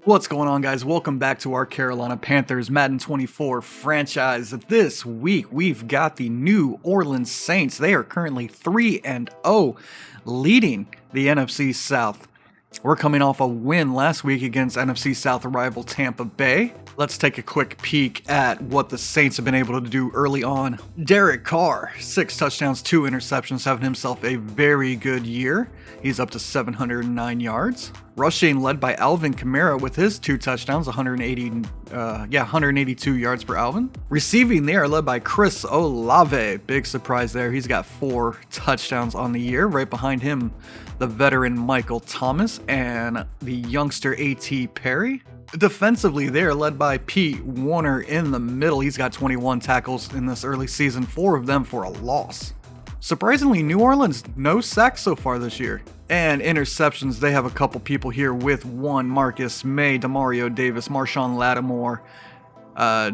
What's going on, guys? Welcome back to our Carolina Panthers Madden 24 franchise. This week, we've got the New Orleans Saints. They are currently 3-0, leading the NFC South. We're coming off a win last week against NFC South rival Tampa Bay. Let's take a quick peek at what the Saints have been able to do early on. Derek Carr, 6 touchdowns, 2 interceptions, having himself a very good year. He's up to 709 yards. Rushing led by Alvin Kamara with his 2 touchdowns, 182 yards for Alvin. Receiving, they are led by Chris Olave. Big surprise there. He's got 4 touchdowns on the year. Right behind him, the veteran Michael Thomas and the youngster A.T. Perry. Defensively, they are led by Pete Warner in the middle. He's got 21 tackles in this early season, 4 of them for a loss. Surprisingly, New Orleans, no sacks so far this year. And interceptions, they have a couple people here with 1, Marcus May, Demario Davis, Marshawn Lattimore,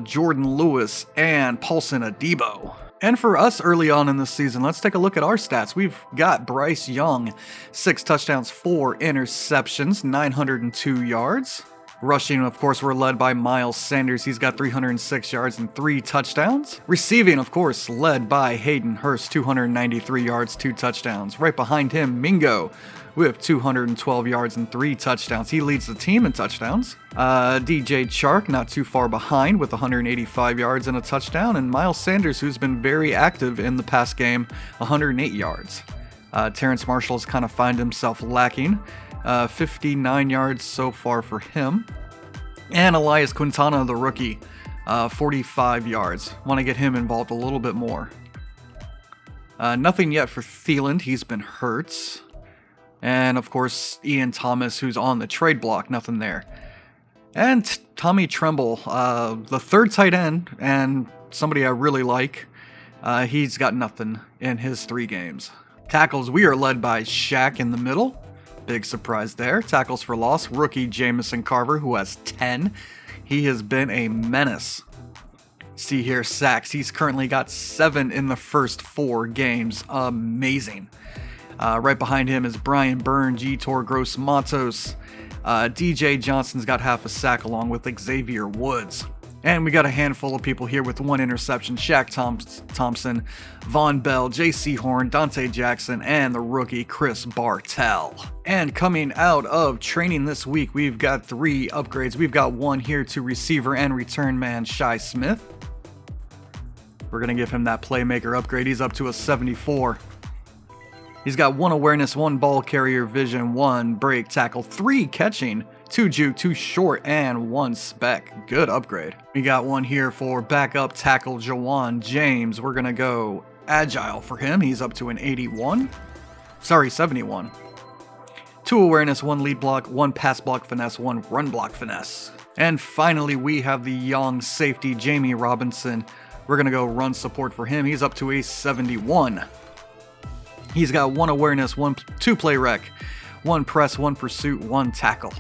Jordan Lewis, and Paulson Adebo. And for us early on in this season, let's take a look at our stats. We've got Bryce Young, 6 touchdowns, 4 interceptions, 902 yards. Rushing, of course, we're led by Miles Sanders. He's got 306 yards and 3 touchdowns. Receiving, of course, led by Hayden Hurst, 293 yards, 2 touchdowns. Right behind him, Mingo, with 212 yards and 3 touchdowns. He leads the team in touchdowns. DJ Chark, not too far behind, with 185 yards and a touchdown. And Miles Sanders, who's been very active in the past game, 108 yards. Terrence Marshall's kind of find himself lacking. 59 yards so far for him. And Elias Quintana, the rookie, 45 yards. Want to get him involved a little bit more. Nothing yet for Thielen. He's been hurt. And, of course, Ian Thomas, who's on the trade block. Nothing there. And Tommy Tremble, the 3rd tight end, and somebody I really like. He's got nothing in his 3 games. Tackles, we are led by Shaq in the middle. Big surprise there. Tackles for loss, rookie Jamison Carver, who has 10. He has been a menace. See here, sacks. He's currently got 7 in the first 4 games. Amazing. Right behind him is Brian Byrne, Yetur Gross-Matos. DJ Johnson's got half a sack along with Xavier Woods. And we got a handful of people here with 1 interception. Shaq Thompson, Von Bell, J.C. Horn, Dante Jackson, and the rookie Chris Bartell. And coming out of training this week, we've got 3 upgrades. We've got 1 here to receiver and return man Shi Smith. We're going to give him that playmaker upgrade. He's up to a 74. He's got 1 awareness, 1 ball carrier vision, 1 break tackle, 3 catching, 2 juke, 2 short, and 1 spec. Good upgrade. We got 1 here for backup tackle Jawan James. We're going to go agile for him. He's up to an 71. Sorry, 71. 2 awareness, 1 lead block, 1 pass block finesse, 1 run block finesse. And finally, we have the young safety Jamie Robinson. We're going to go run support for him. He's up to a 71. He's got 1 awareness, 2 play rec, 1 press, 1 pursuit, 1 tackle.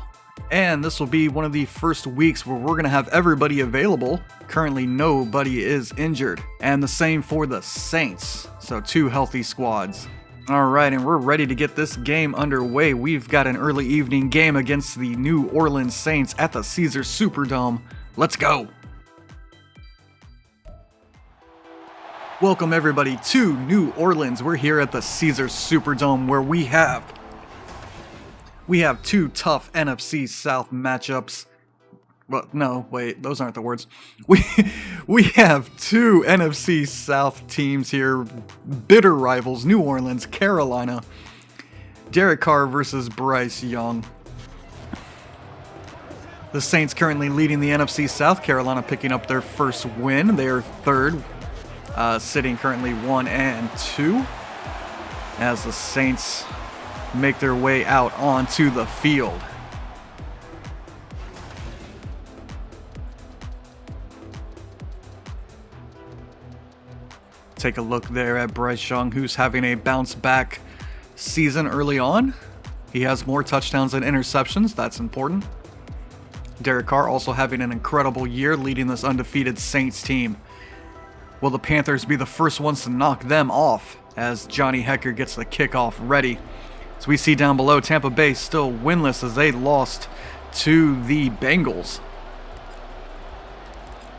And this will be one of the first weeks where we're going to have everybody available. Currently, nobody is injured. And the same for the Saints. So 2 healthy squads. All right, and we're ready to get this game underway. We've got an early evening game against the New Orleans Saints at the Caesars Superdome. Let's go. Welcome everybody to New Orleans. We're here at the Caesars Superdome where we have 2 tough NFC South matchups. Well, no, wait, those aren't the words. We have 2 NFC South teams here, bitter rivals, New Orleans, Carolina. Derek Carr versus Bryce Young. The Saints currently leading the NFC South. Carolina picking up their first win. They are 3rd. Sitting currently 1-2 as the Saints make their way out onto the field. Take a look there at Bryce Young, who's having a bounce back season early on. He has more touchdowns than interceptions. That's important. Derek Carr also having an incredible year leading this undefeated Saints team. Will the Panthers be the first ones to knock them off as Johnny Hecker gets the kickoff ready? As we see down below, Tampa Bay still winless as they lost to the Bengals.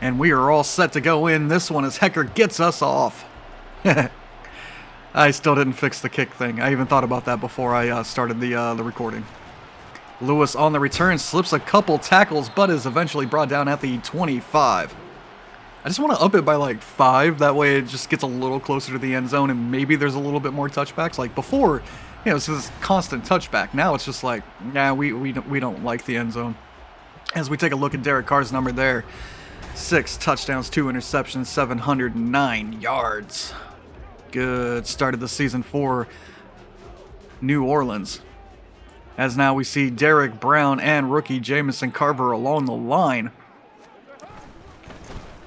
And we are all set to go in this one as Hecker gets us off. I still didn't fix the kick thing. I even thought about that before I started the recording. Lewis on the return slips a couple tackles, but is eventually brought down at the 25. I just want to up it by like 5. That way it just gets a little closer to the end zone and maybe there's a little bit more touchbacks. Like before, you know, it's this constant touchback. Now it's just like, nah, we don't like the end zone. As we take a look at Derek Carr's number there. 6 touchdowns, 2 interceptions, 709 yards. Good start of the season for New Orleans. As now we see Derek Brown and rookie Jamison Carver along the line.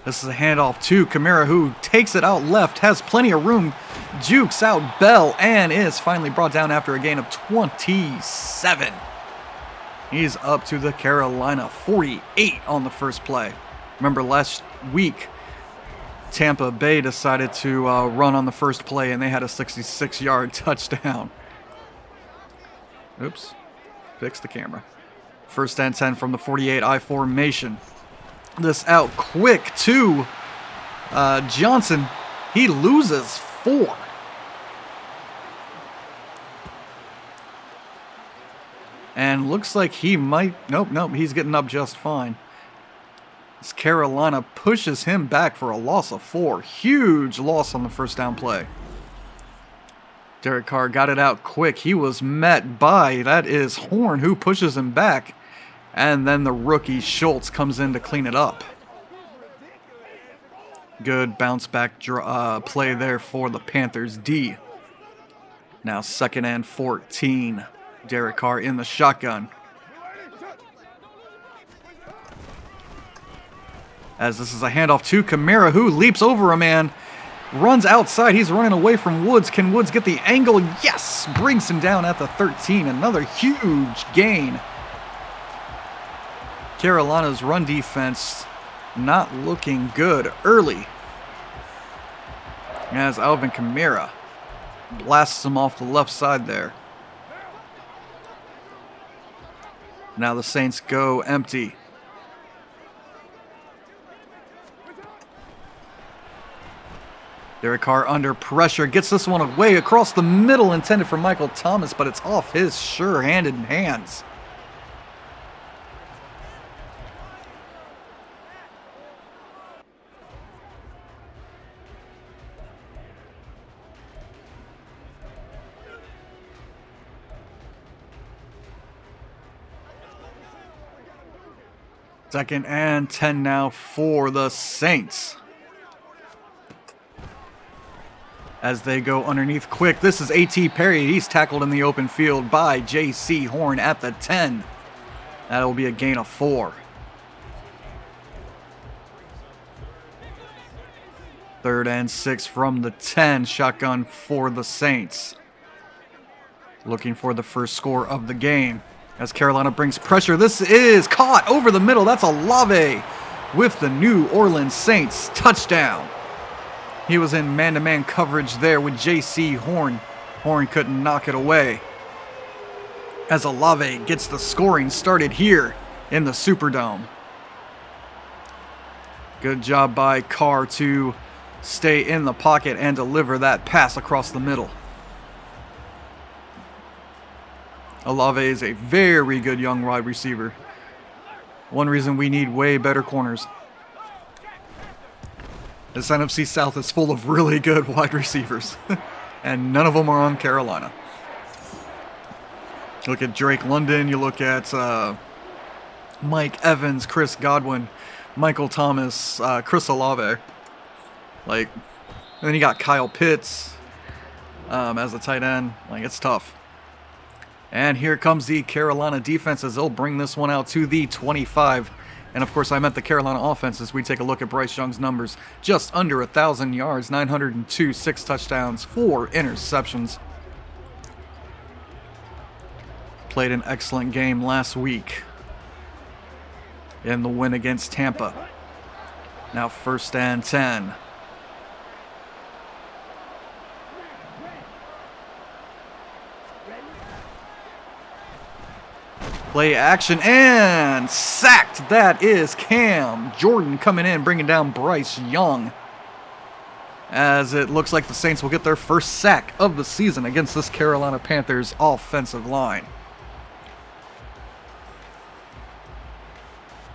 This is a handoff to Kamara, who takes it out left, has plenty of room, jukes out Bell, and is finally brought down after a gain of 27. He's up to the Carolina 48 on the first play. Remember last week, Tampa Bay decided to run on the first play, and they had a 66-yard touchdown. Oops. Fix the camera. First and 10 from the 48 I formation. This out quick to Johnson. He loses 4. And looks like he might... Nope, he's getting up just fine. As Carolina pushes him back for a loss of 4. Huge loss on the first down play. Derek Carr got it out quick. He was met by, that is Horn, who pushes him back. And then the rookie Schultz comes in to clean it up. Good bounce back play there for the Panthers D. Now 2nd and 14. Derek Carr in the shotgun. As this is a handoff to Kamara, who leaps over a man. Runs outside. He's running away from Woods. Can Woods get the angle? Yes! Brings him down at the 13. Another huge gain. Carolina's run defense not looking good early. As Alvin Kamara blasts him off the left side there. Now the Saints go empty. Derek Carr under pressure, gets this one away across the middle, intended for Michael Thomas, but it's off his sure-handed hands. Second and 10 now for the Saints. As they go underneath quick, this is A.T. Perry. He's tackled in the open field by J.C. Horn at the 10. That'll be a gain of 4. Third and 6 from the 10. Shotgun for the Saints. Looking for the first score of the game. As Carolina brings pressure, this is caught over the middle. That's Olave with the New Orleans Saints touchdown. He was in man-to-man coverage there with J.C. Horn. Horn couldn't knock it away. As Olave gets the scoring started here in the Superdome. Good job by Carr to stay in the pocket and deliver that pass across the middle. Olave is a very good young wide receiver. One reason we need way better corners. This NFC South is full of really good wide receivers. And none of them are on Carolina. You look at Drake London. You look at Mike Evans, Chris Godwin, Michael Thomas, Chris Olave. And then you got Kyle Pitts as a tight end. It's tough. And here comes the Carolina defense as they'll bring this one out to the 25. And of course, I meant the Carolina offense as we take a look at Bryce Young's numbers. Just under 1,000 yards, 902, 6 touchdowns, 4 interceptions. Played an excellent game last week in the win against Tampa. Now 1st and 10. Play action and sacked. That is Cam Jordan coming in, bringing down Bryce Young. As it looks like the Saints will get their first sack of the season against this Carolina Panthers offensive line.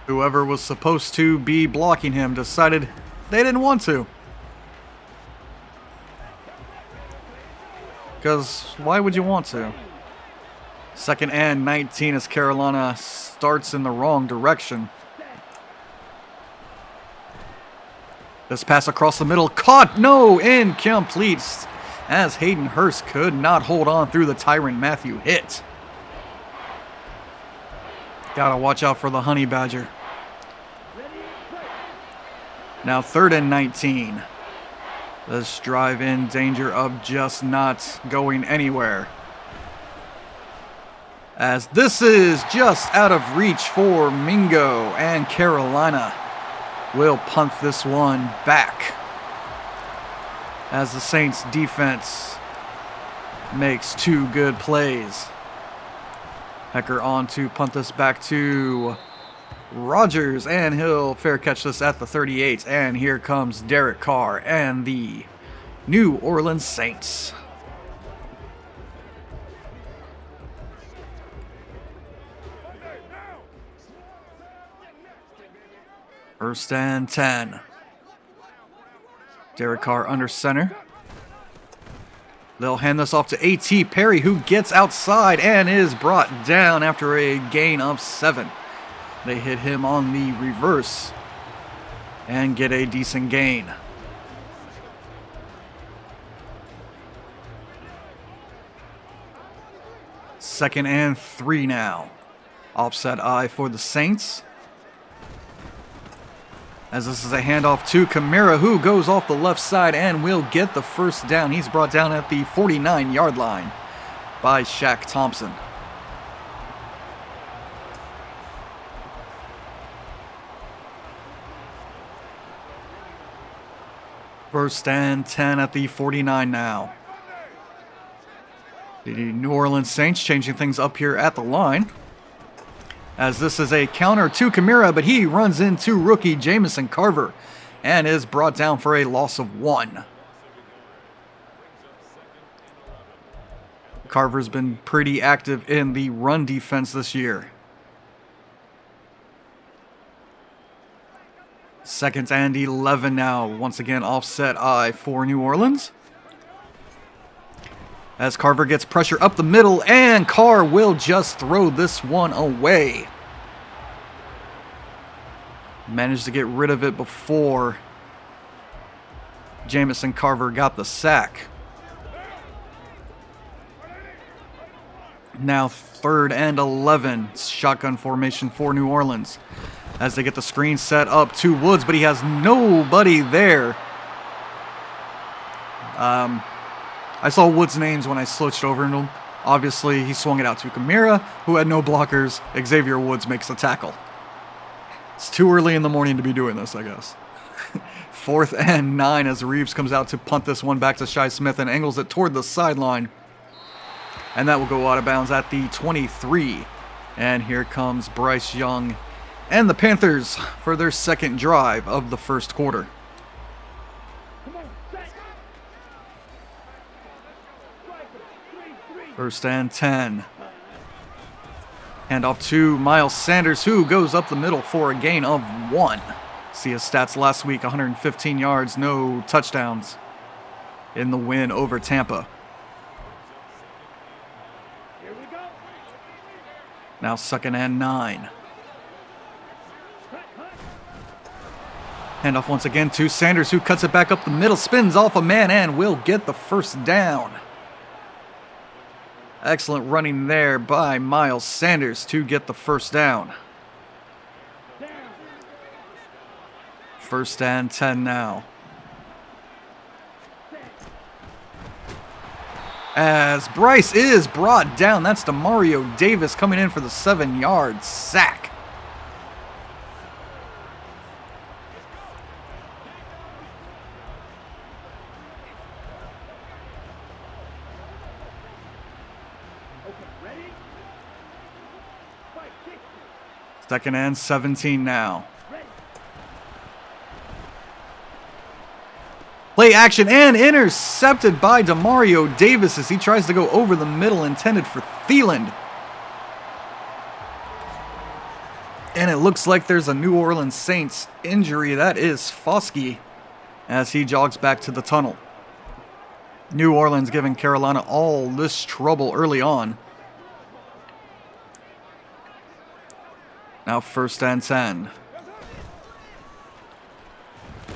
Whoever was supposed to be blocking him decided they didn't want to. Because why would you want to? 2nd and 19 as Carolina starts in the wrong direction. This pass across the middle, caught, no, incomplete, as Hayden Hurst could not hold on through the Tyrann Mathieu hit. Gotta watch out for the Honey Badger. Now 3rd and 19. This drive in danger of just not going anywhere. As this is just out of reach for Mingo, and Carolina will punt this one back. As the Saints defense makes 2 good plays. Hecker on to punt this back to Rodgers, and he'll fair catch this at the 38. And here comes Derek Carr and the New Orleans Saints. First and 10. Derek Carr under center. They'll hand this off to A.T. Perry, who gets outside and is brought down after a gain of 7. They hit him on the reverse and get a decent gain. Second and 3 now. Offset eye for the Saints. As this is a handoff to Kamara, who goes off the left side and will get the first down. He's brought down at the 49-yard line by Shaq Thompson. First and 10 at the 49 now. The New Orleans Saints changing things up here at the line. As this is a counter to Kamara, but he runs into rookie Jamison Carver and is brought down for a loss of 1. Carver's been pretty active in the run defense this year. 2nd and 11 now. Once again, offset eye for New Orleans. As Carver gets pressure up the middle, and Carr will just throw this one away. Managed to get rid of it before Jamison Carver got the sack. Now 3rd and 11. Shotgun formation for New Orleans. As they get the screen set up to Woods, but he has nobody there. I saw Woods' names when I switched over to him. Obviously, he swung it out to Kamara, who had no blockers. Xavier Woods makes the tackle. It's too early in the morning to be doing this, I guess. 4th and 9 as Reeves comes out to punt this one back to Shi Smith and angles it toward the sideline. And that will go out of bounds at the 23. And here comes Bryce Young and the Panthers for their second drive of the first quarter. First and 10. Hand off to Miles Sanders, who goes up the middle for a gain of 1. See his stats last week, 115 yards, no touchdowns in the win over Tampa. Now 2nd and 9. Handoff once again to Sanders, who cuts it back up the middle, spins off a man, and will get the first down. Excellent running there by Miles Sanders to get the first down. 1st and 10 now. As Bryce is brought down, that's Demario Davis coming in for the 7-yard sack. Second and 17 now. Play action and intercepted by Demario Davis as he tries to go over the middle, intended for Thielen. And it looks like there's a New Orleans Saints injury. That is Foskey as he jogs back to the tunnel. New Orleans giving Carolina all this trouble early on. Now first and 10.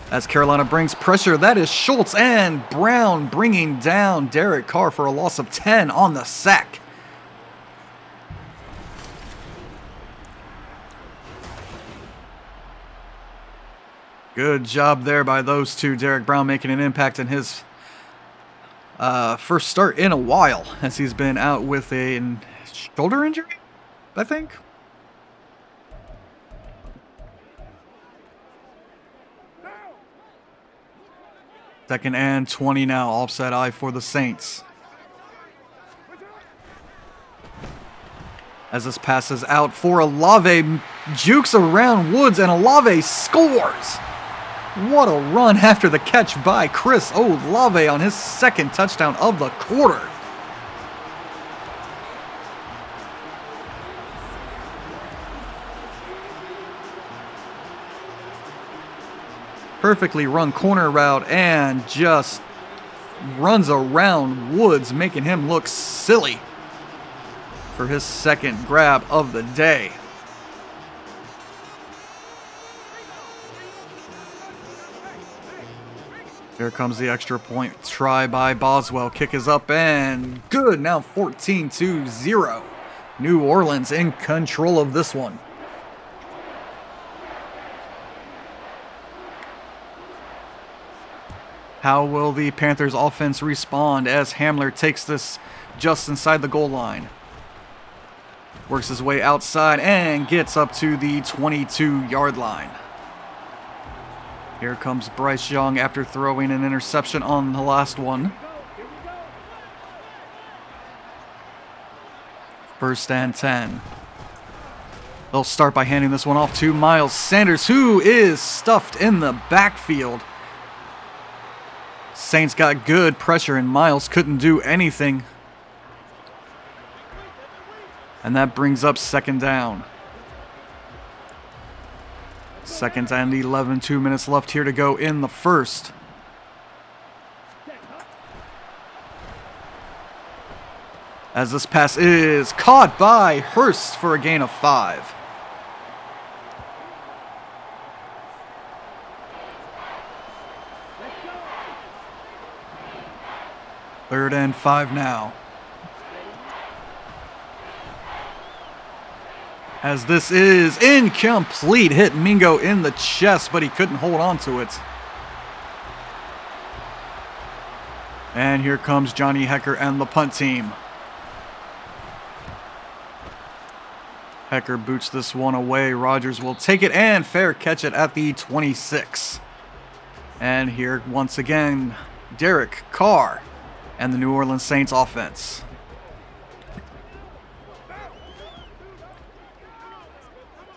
As Carolina brings pressure, that is Schultz and Brown bringing down Derek Carr for a loss of 10 on the sack. Good job there by those two. Derek Brown making an impact in his first start in a while, as he's been out with a shoulder injury, I think. Second and 20 now, offset eye for the Saints. As this passes out for Olave, jukes around Woods, and Olave scores! What a run after the catch by Chris Olave on his second touchdown of the quarter. Perfectly run corner route and just runs around Woods, making him look silly for his second grab of the day. Here comes the extra point try by Boswell. Kick is up and good. Now 14-0. New Orleans in control of this one. How will the Panthers offense respond as Hamler takes this just inside the goal line? Works his way outside and gets up to the 22-yard line. Here comes Bryce Young after throwing an interception on the last one. First and 10. They'll start by handing this one off to Miles Sanders, who is stuffed in the backfield. Saints got good pressure and Miles couldn't do anything. And that brings up second down. Second and 11, 2 minutes left here to go in the first. As this pass is caught by Hurst for a gain of 5. Third and 5 now. As this is incomplete. Hit Mingo in the chest, but he couldn't hold on to it. And here comes Johnny Hecker and the punt team. Hecker boots this one away. Rodgers will take it and fair catch it at the 26. And here once again, Derek Carr and the New Orleans Saints offense.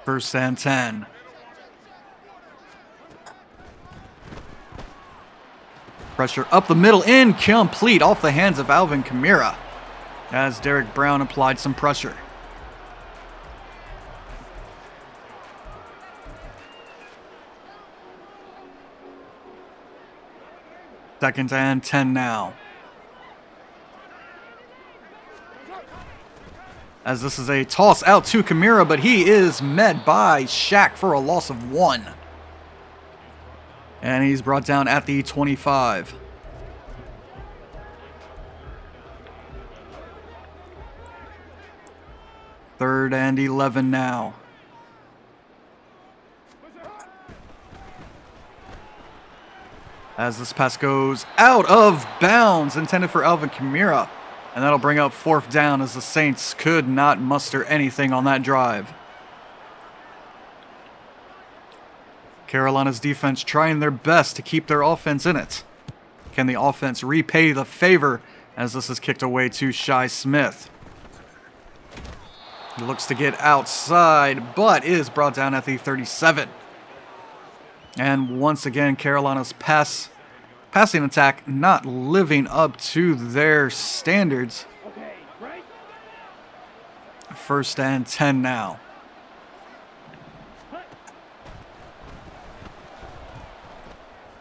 First and 10. Pressure up the middle, incomplete, off the hands of Alvin Kamara, as Derek Brown applied some pressure. Second and 10 now. As this is a toss out to Kamara, but he is met by Shaq for a loss of 1. And he's brought down at the 25. Third and 11 now. As this pass goes out of bounds, intended for Alvin Kamara. And that'll bring up fourth down, as the Saints could not muster anything on that drive. Carolina's defense trying their best to keep their offense in it. Can the offense repay the favor, as this is kicked away to Shi Smith? He looks to get outside, but is brought down at the 37. And once again, Carolina's passing attack not living up to their standards. 1st and 10 now.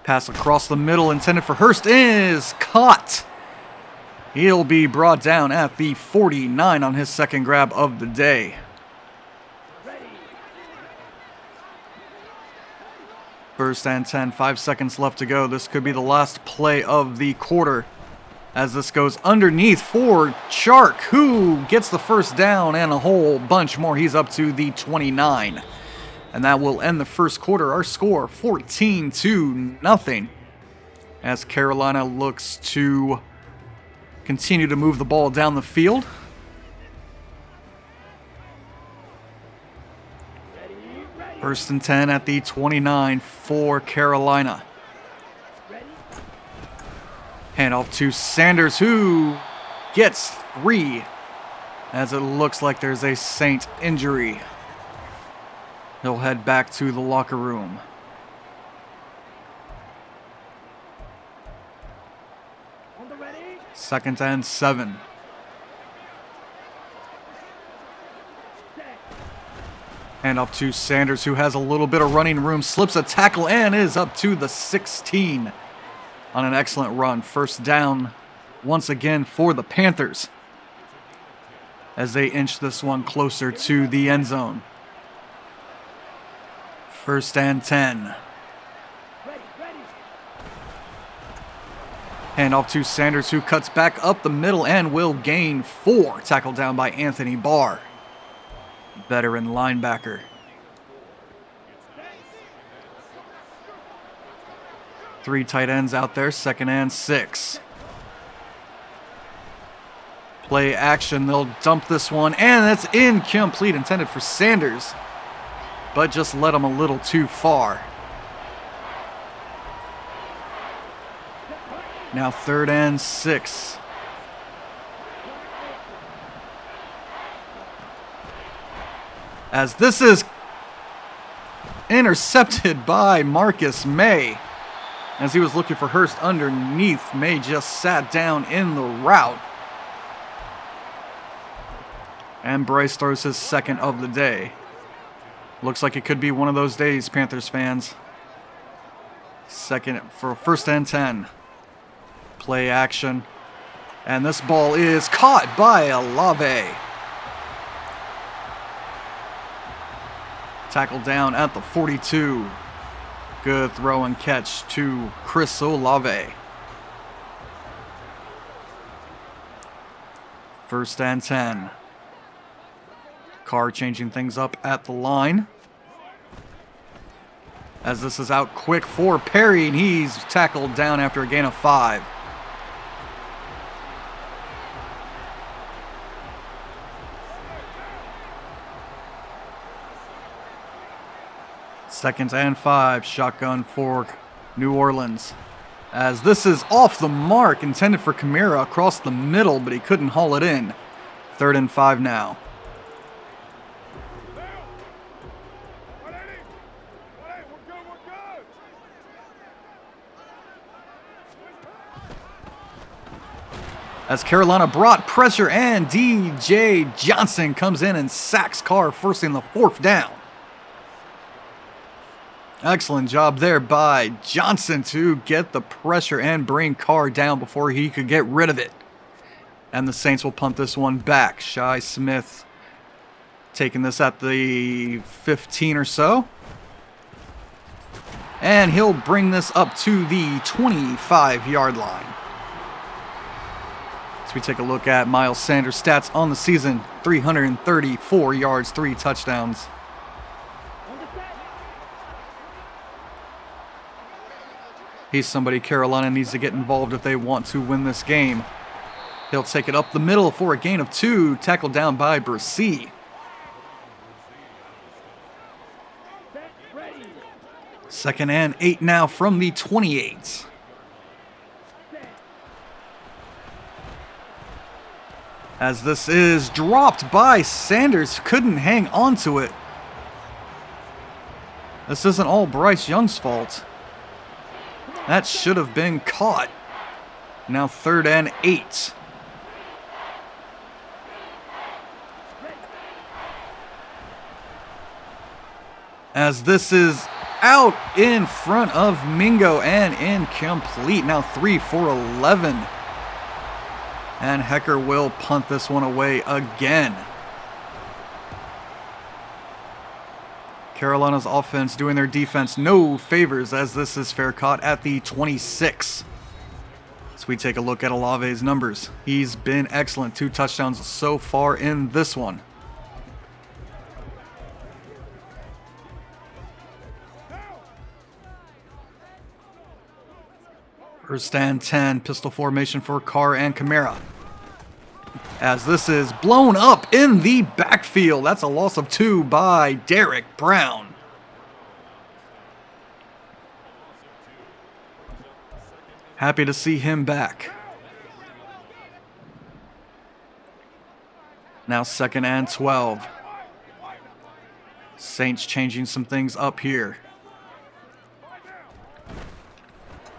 Pass across the middle intended for Hurst is caught. He'll be brought down at the 49 on his second grab of the day. First and 10, 5 seconds left to go. This could be the last play of the quarter as this goes underneath for Chark, who gets the first down and a whole bunch more. He's up to the 29. And that will end the first quarter. Our score 14-0 as Carolina looks to continue to move the ball down the field. First and 10 at the 29 for Carolina. Handoff to Sanders, who gets 3 as it looks like there's a Saint injury. He'll head back to the locker room. Second and 7. Handoff to Sanders, who has a little bit of running room, slips a tackle and is up to the 16 on an excellent run. First down once again for the Panthers as they inch this one closer to the end zone. First and 10. Handoff to Sanders, who cuts back up the middle and will gain 4. Tackled down by Anthony Barr, veteran linebacker. Three tight ends out there, 2nd and 6. Play action, they'll dump this one, and that's incomplete, intended for Sanders, but just led him a little too far. Now 3rd and 6. As this is intercepted by Marcus May. As he was looking for Hurst underneath, May just sat down in the route. And Bryce throws his second of the day. Looks like it could be one of those days, Panthers fans. Second for 1st and 10. Play action. And this ball is caught by Olave. Tackled down at the 42. Good throw and catch to Chris Olave. 1st and 10. Carr changing things up at the line. As this is out quick for Perry, and he's tackled down after a gain of 5. Second and 5, shotgun for New Orleans. As this is off the mark, intended for Kamara across the middle, but he couldn't haul it in. 3rd and 5 now. As Carolina brought pressure, and DJ Johnson comes in and sacks Carr, forcing the 4th down. Excellent job there by Johnson to get the pressure and bring Carr down before he could get rid of it. And the Saints will punt this one back. Shi Smith taking this at the 15 or so. And he'll bring this up to the 25-yard line. As we take a look at Miles Sanders' stats on the season, 334 yards, 3 touchdowns. He's somebody Carolina needs to get involved if they want to win this game. He'll take it up the middle for a gain of 2, tackled down by Brissy. Second and 8 now from the 28. As this is dropped by Sanders, couldn't hang on to it. This isn't all Bryce Young's fault. That should have been caught. Now 3rd and 8. As this is out in front of Mingo and incomplete. Now 3 for 11. And Hecker will punt this one away again. Carolina's offense doing their defense no favors as this is fair caught at the 26. So we take a look at Olave's numbers. He's been excellent. 2 touchdowns so far in this one. First and 10, pistol formation for Carr and Kamara. As this is blown up in the backfield. That's a loss of 2 by Derek Brown. Happy to see him back. Now 2nd and 12. Saints changing some things up here.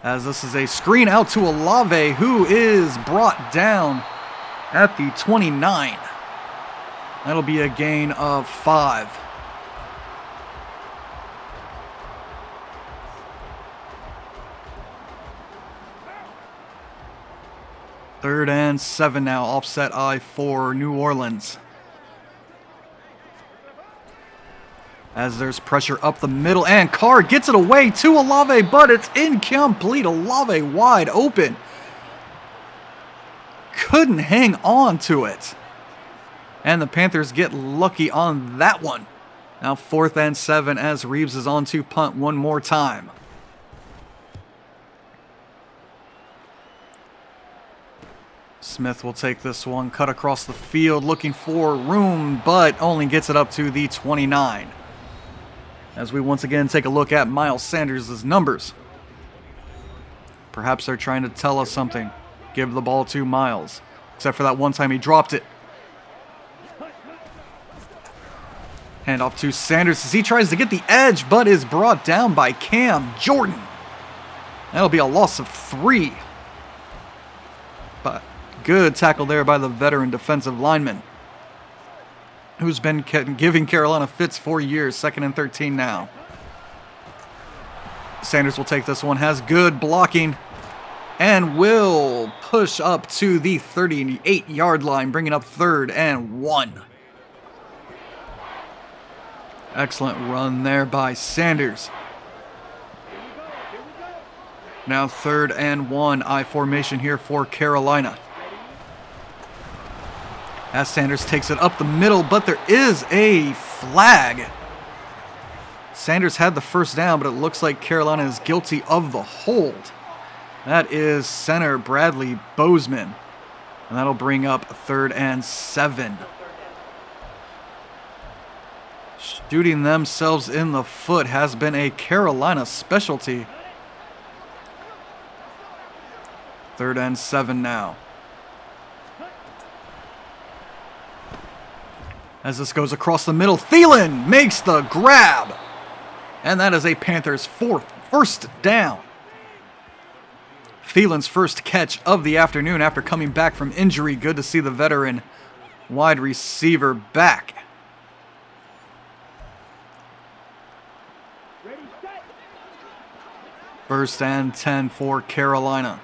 As this is a screen out to Olave, who is brought down at the 29. That'll be a gain of 5. Third and 7 now, offset I for New Orleans. As there's pressure up the middle, and Carr gets it away to Olave, but it's incomplete. Olave wide open. Couldn't hang on to it. And the Panthers get lucky on that one. Now 4th and 7 as Reeves is on to punt one more time. Smith will take this one, cut across the field, looking for room, but only gets it up to the 29. As we once again take a look at Miles Sanders' numbers. Perhaps they're trying to tell us something. Give the ball to Miles. Except for that one time he dropped it. Hand off to Sanders as he tries to get the edge, but is brought down by Cam Jordan. That'll be a loss of 3. But good tackle there by the veteran defensive lineman, who's been giving Carolina fits for years. 2nd and 13 now. Sanders will take this one, has good blocking, and will push up to the 38-yard line, bringing up 3rd and 1. Excellent run there by Sanders. Now 3rd and 1, I formation here for Carolina. As Sanders takes it up the middle, but there is a flag. Sanders had the first down, but it looks like Carolina is guilty of the hold. That is center Bradley Bozeman. And that'll bring up 3rd and 7. Shooting themselves in the foot has been a Carolina specialty. 3rd and 7 now. As this goes across the middle, Thielen makes the grab. And that is a Panthers first down. Thielen's first catch of the afternoon after coming back from injury. Good to see the veteran wide receiver back. First and 10 for Carolina.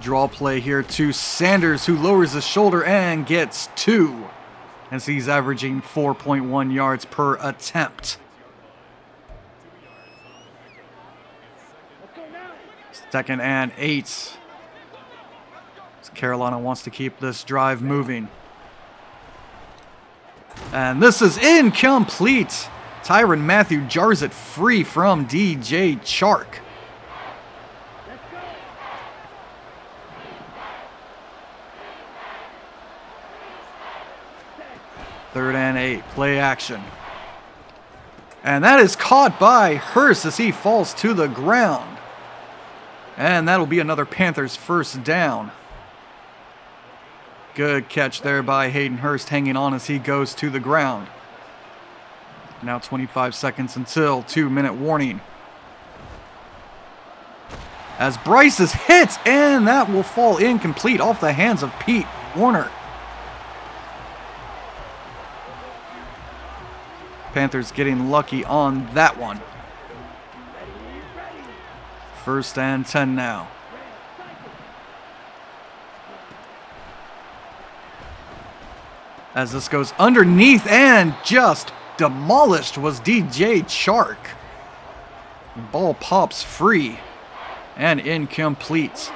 Draw play here to Sanders, who lowers his shoulder and gets 2. As he's averaging 4.1 yards per attempt. 2nd and 8. Carolina wants to keep this drive moving. And this is incomplete. Tyrann Mathieu jars it free from DJ Chark. Third and 8, play action. And that is caught by Hurst as he falls to the ground. And that'll be another Panthers first down. Good catch there by Hayden Hurst, hanging on as he goes to the ground. Now 25 seconds until 2-minute warning. As Bryce is hit, and that will fall incomplete off the hands of Pete Warner. Panthers getting lucky on that one. 1st and 10 now. As this goes underneath and just demolished was DJ Chark. The ball pops free and incomplete.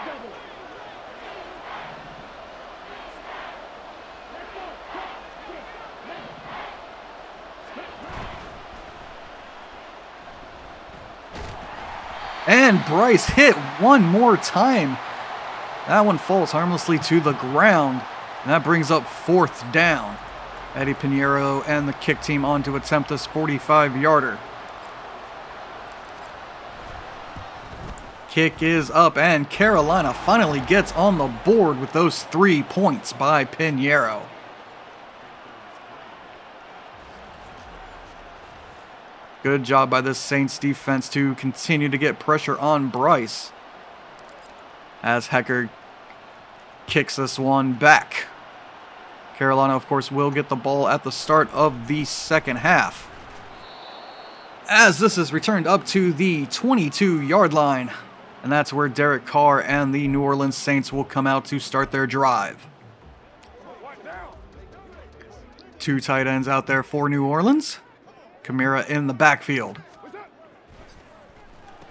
And Bryce hit one more time. That one falls harmlessly to the ground. And that brings up 4th down. Eddie Pinheiro and the kick team on to attempt this 45-yarder. Kick is up, and Carolina finally gets on the board with those 3 points by Pinheiro. Good job by this Saints defense to continue to get pressure on Bryce. As Hecker kicks this one back. Carolina, of course, will get the ball at the start of the second half. As this is returned up to the 22-yard line. And that's where Derek Carr and the New Orleans Saints will come out to start their drive. 2 tight ends out there for New Orleans. Kamara in the backfield.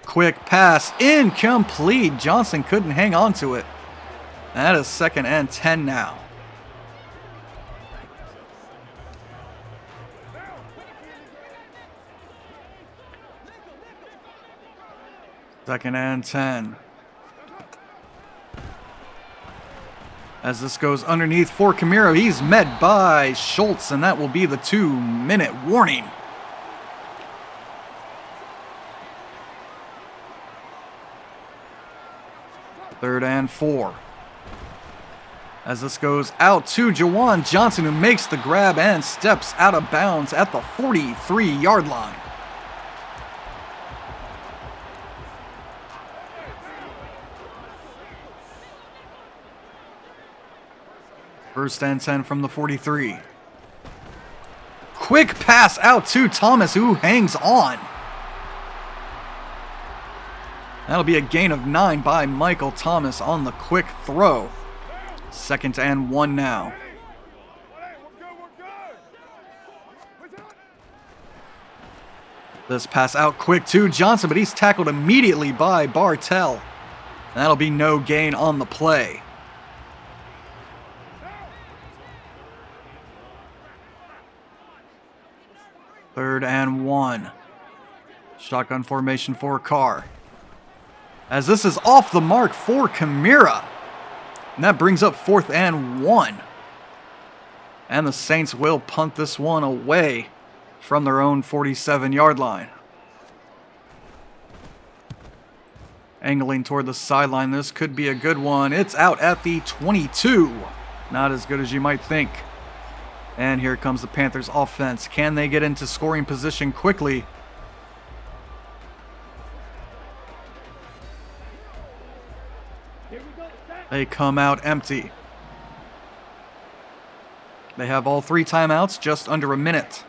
Quick pass, incomplete. Johnson couldn't hang on to it. That is 2nd and 10 now. Second and 10. As this goes underneath for Kamara, he's met by Schultz, and that will be the 2-minute warning. Third and 4. As this goes out to Jawan Johnson, who makes the grab and steps out of bounds at the 43-yard line. First and 10 from the 43. Quick pass out to Thomas, who hangs on. That'll be a gain of 9 by Michael Thomas on the quick throw. 2nd and 1 now. This pass out quick to Johnson, but he's tackled immediately by Bartell. That'll be no gain on the play. Third and 1. Shotgun formation for Carr. As this is off the mark for Kamara. And that brings up 4th and 1. And the Saints will punt this one away from their own 47-yard line. Angling toward the sideline. This could be a good one. It's out at the 22. Not as good as you might think. And here comes the Panthers offense. Can they get into scoring position quickly? They come out empty. They have all 3 timeouts, just under a minute.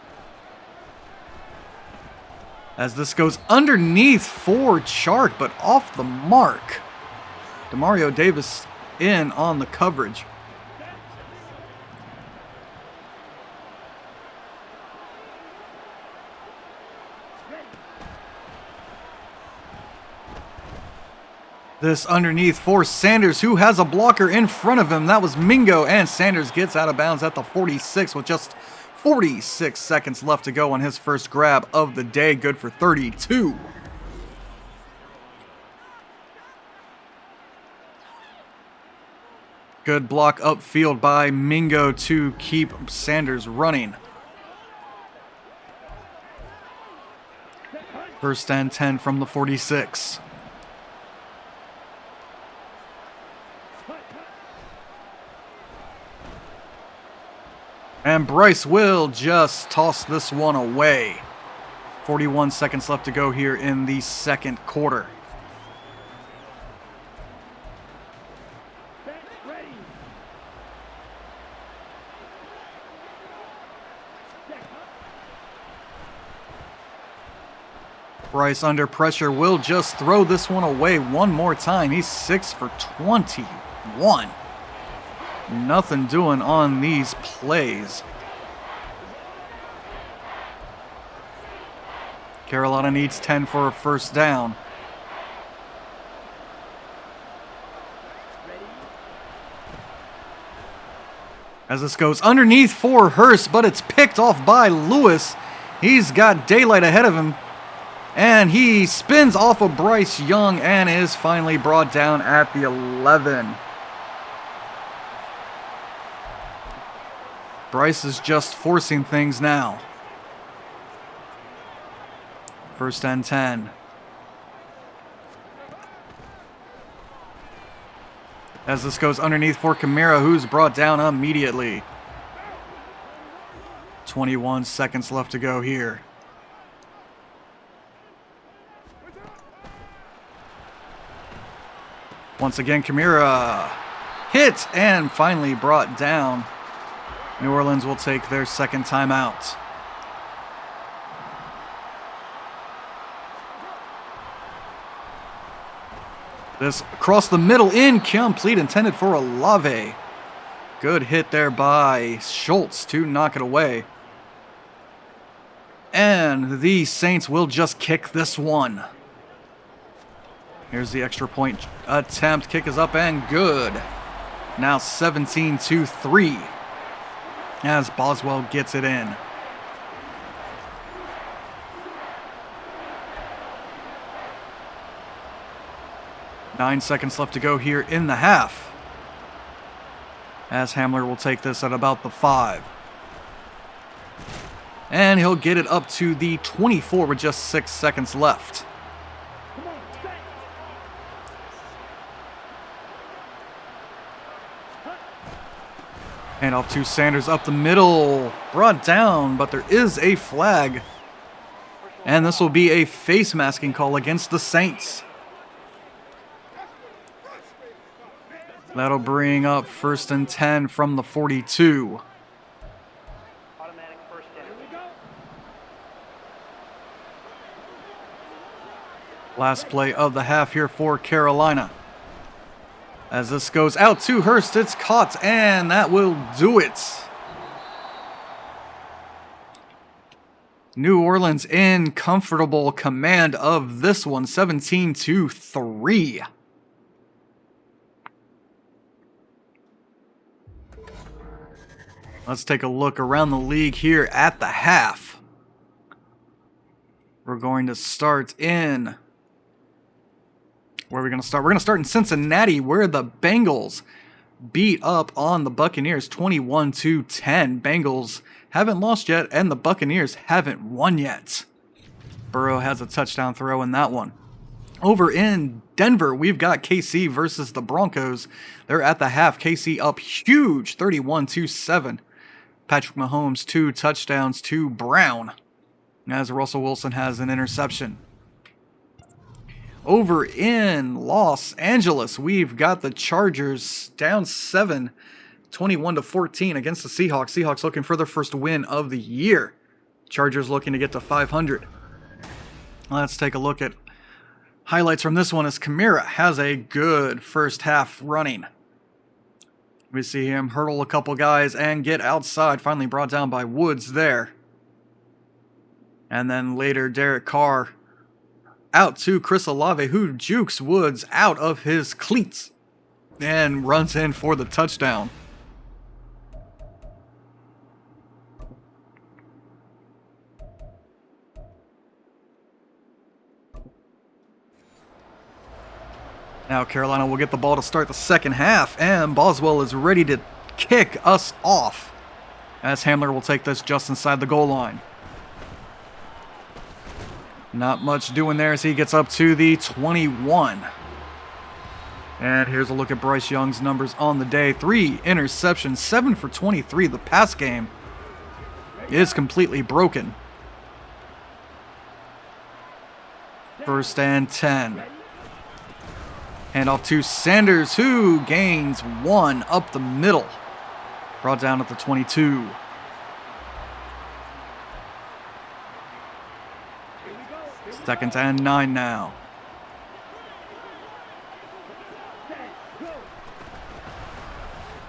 As this goes underneath for Chark, but off the mark. Demario Davis in on the coverage. This underneath for Sanders, who has a blocker in front of him. That was Mingo, and Sanders gets out of bounds at the 46 with just 46 seconds left to go on his first grab of the day. Good for 32. Good block upfield by Mingo to keep Sanders running. First and 10 from the 46. And Bryce will just toss this one away. 41 seconds left to go here in the second quarter. Bryce under pressure will just throw this one away one more time. He's 6 for 21. Nothing doing on these plays. Carolina needs 10 for a first down. As this goes underneath for Hurst, but it's picked off by Lewis. He's got daylight ahead of him. And he spins off of Bryce Young and is finally brought down at the 11. Bryce is just forcing things now. First and 10. As this goes underneath for Kamara, who's brought down immediately. 21 seconds left to go here. Once again, Kamara hit and finally brought down. New Orleans will take their second timeout. This across the middle, incomplete, intended for Olave. Good hit there by Schultz to knock it away. And the Saints will just kick this one. Here's the extra point attempt. Kick is up and good. Now 17-3 as Boswell gets it in. Nine seconds left to go here in the half, as Hamler will take this at about the 5. And he'll get it up to the 24 with just 6 seconds left. Hand off to Sanders up the middle. Brought down, but there is a flag. And this will be a face masking call against the Saints. That'll bring up first and 10 from the 42. Automatic first down. Last play of the half here for Carolina. As this goes out to Hurst, it's caught, and that will do it. New Orleans in comfortable command of this one, 17-3. Let's take a look around the league here at the half. We're going to start in... Where are we going to start? We're going to start in Cincinnati, where the Bengals beat up on the Buccaneers 21-10. Bengals haven't lost yet, and the Buccaneers haven't won yet. Burrow has a touchdown throw in that one. Over in Denver, we've got KC versus the Broncos. They're at the half. KC up huge, 31-7. Patrick Mahomes, 2 touchdowns to Brown, as Russell Wilson has an interception. Over in Los Angeles, we've got the Chargers down 7, 21-14 against the Seahawks. Seahawks looking for their first win of the year. Chargers looking to get to 500. Let's take a look at highlights from this one as Kamara has a good first half running. We see him hurdle a couple guys and get outside, finally brought down by Woods there. And then later, Derek Carr out to Chris Olave, who jukes Woods out of his cleats and runs in for the touchdown. Now Carolina will get the ball to start the second half, and Boswell is ready to kick us off, as Hamler will take this just inside the goal line. Not much doing there as he gets up to the 21. And here's a look at Bryce Young's numbers on the day. 3 interceptions, 7 for 23 the pass game. is completely broken. 1st and 10. Handoff to Sanders, who gains 1 up the middle. Brought down at the 22. Second and 9 now.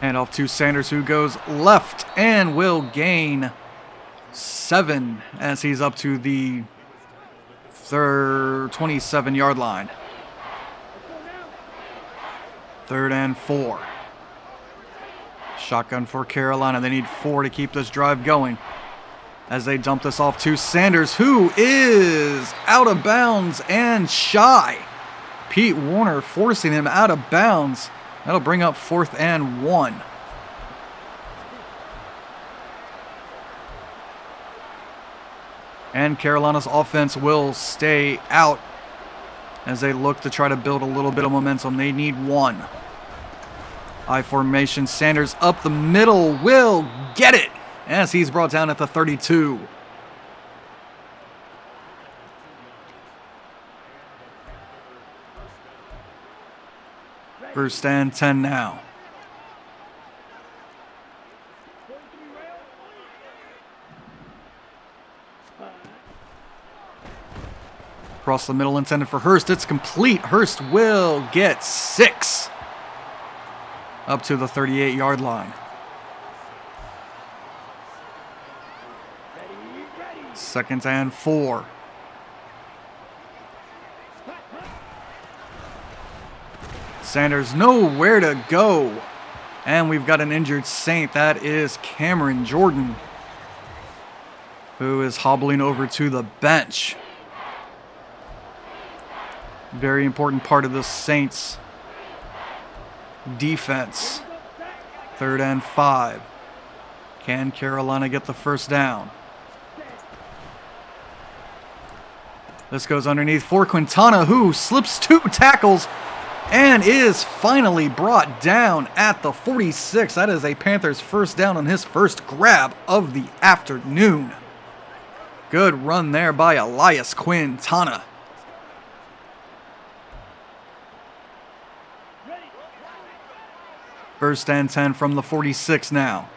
Handoff to Sanders, who goes left and will gain 7 as he's up to the 27-yard line. 3rd and 4. Shotgun for Carolina. They need 4 to keep this drive going as they dump this off to Sanders, who is out of bounds and shy. Pete Warner forcing him out of bounds. That'll bring up 4th and 1. And Carolina's offense will stay out as they look to try to build a little bit of momentum. They need 1. I formation. Sanders up the middle will get it as he's brought down at the 32. First and 10 now. Across the middle, intended for Hurst. It's complete. Hurst will get 6. Up to the 38-yard line. 2nd and 4. Sanders nowhere to go. And we've got an injured Saint. That is Cameron Jordan, who is hobbling over to the bench. Very important part of the Saints defense. 3rd and 5. Can Carolina get the first down? This goes underneath for Quintana, who slips 2 tackles and is finally brought down at the 46. That is a Panthers first down on his first grab of the afternoon. Good run there by Elias Quintana. First and 10 from the 46 now.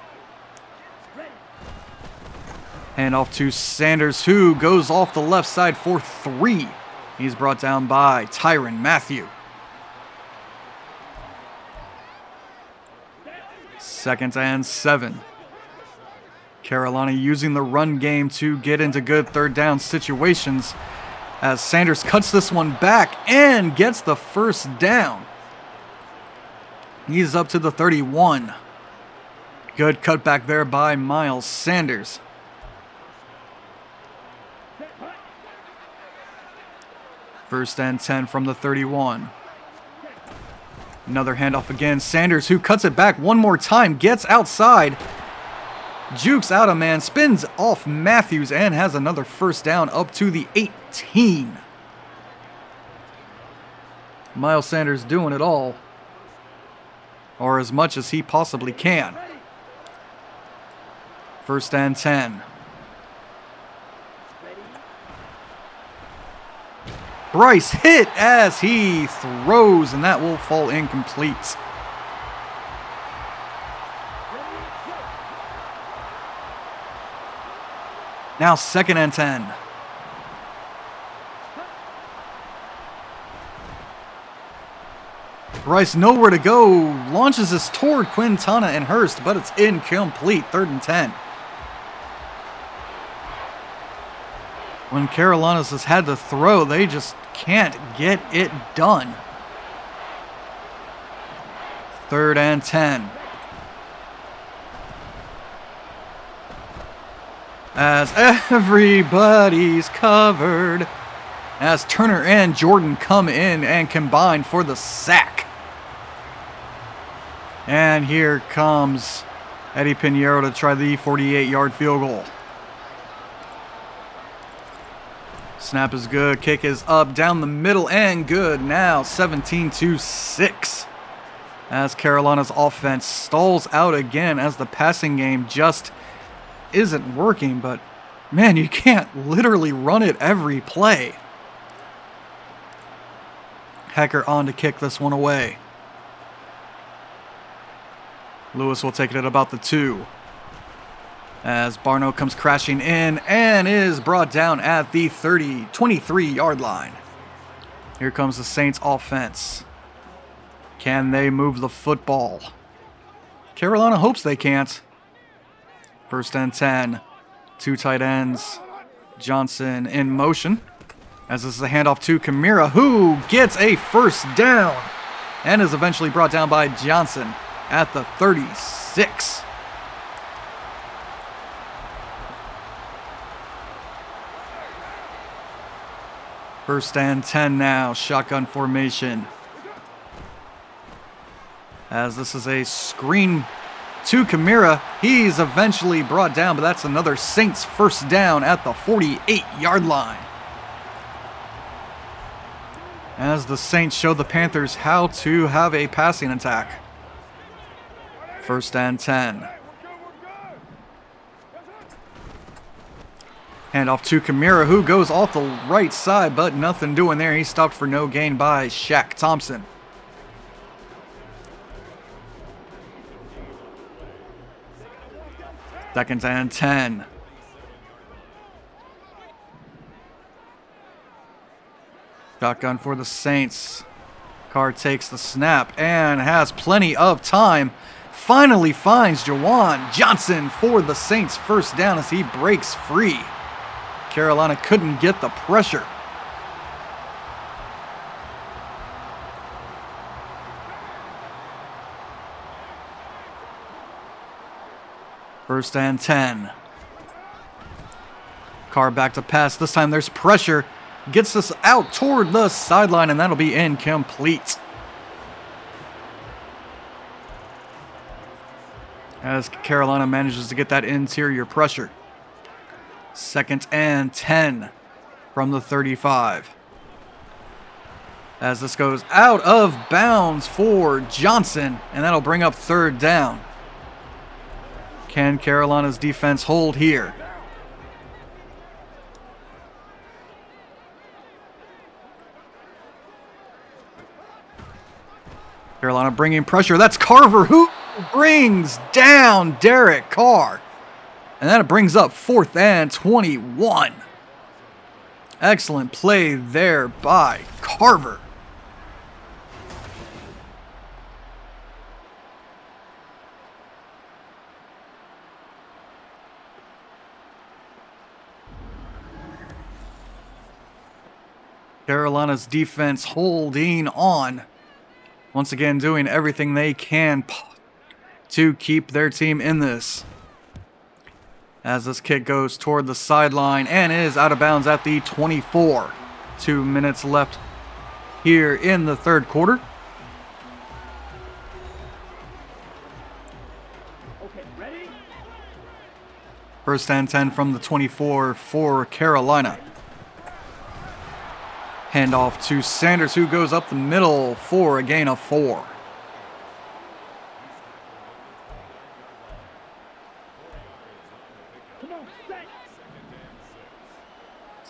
Handoff to Sanders, who goes off the left side for 3. He's brought down by Tyrann Mathieu. 2nd and 7. Carolina using the run game to get into good 3rd down situations as Sanders cuts this one back and gets the first down. He's up to the 31. Good cutback there by Miles Sanders. First and 10 from the 31. Another handoff again. Sanders, who cuts it back one more time, gets outside. Jukes out a man, spins off Matthews, and has another first down up to the 18. Miles Sanders doing it all, or as much as he possibly can. First and 10. Bryce hit as he throws, and that will fall incomplete. Now 2nd and 10. Bryce nowhere to go, launches this toward Quintana and Hurst, but it's incomplete. 3rd and 10. When Carolina's has had to throw, they just can't get it done. 3rd and 10. As everybody's covered, as Turner and Jordan come in and combine for the sack. And here comes Eddie Pinheiro to try the 48-yard field goal. Snap is good. Kick is up down the middle and good. Now 17-6. As Carolina's offense stalls out again as the passing game just isn't working, but man, you can't literally run it every play. Hecker on to kick this one away. Lewis will take it at about the 2. As Barno comes crashing in and is brought down at the 23-yard line. Here comes the Saints offense. Can they move the football? Carolina hopes they can't. 1st and 10. 2 tight ends. Johnson in motion. As this is a handoff to Kamara, who gets a 1st down. And is eventually brought down by Johnson at the 36. First and 10 now, shotgun formation. As this is a screen to Kamara, he's eventually brought down, but that's another Saints 1st down at the 48-yard line. As the Saints show the Panthers how to have a passing attack. 1st and 10. Handoff to Kamara, who goes off the right side, but nothing doing there. He's stopped for no gain by Shaq Thompson. Second and 10. Shotgun for the Saints. Carr takes the snap and has plenty of time. Finally finds Jawan Johnson for the Saints' 1st down as he breaks free. Carolina couldn't get the pressure. First and 10. Carr back to pass. This time there's pressure. Gets us out toward the sideline, and that'll be incomplete. As Carolina manages to get that interior pressure. 2nd and 10 from the 35. As this goes out of bounds for Johnson, and that'll bring up 3rd down. Can Carolina's defense hold here? Carolina bringing pressure. That's Carver who brings down Derek Carr. And that brings up 4th and 21. Excellent play there by Carver. Carolina's defense holding on. Once again, doing everything they can to keep their team in this. As this kick goes toward the sideline and is out of bounds at the 24. 2 minutes left here in the 3rd quarter. Okay, ready? 1st and 10 from the 24 for Carolina. Handoff to Sanders, who goes up the middle for a gain of 4. Come on, set.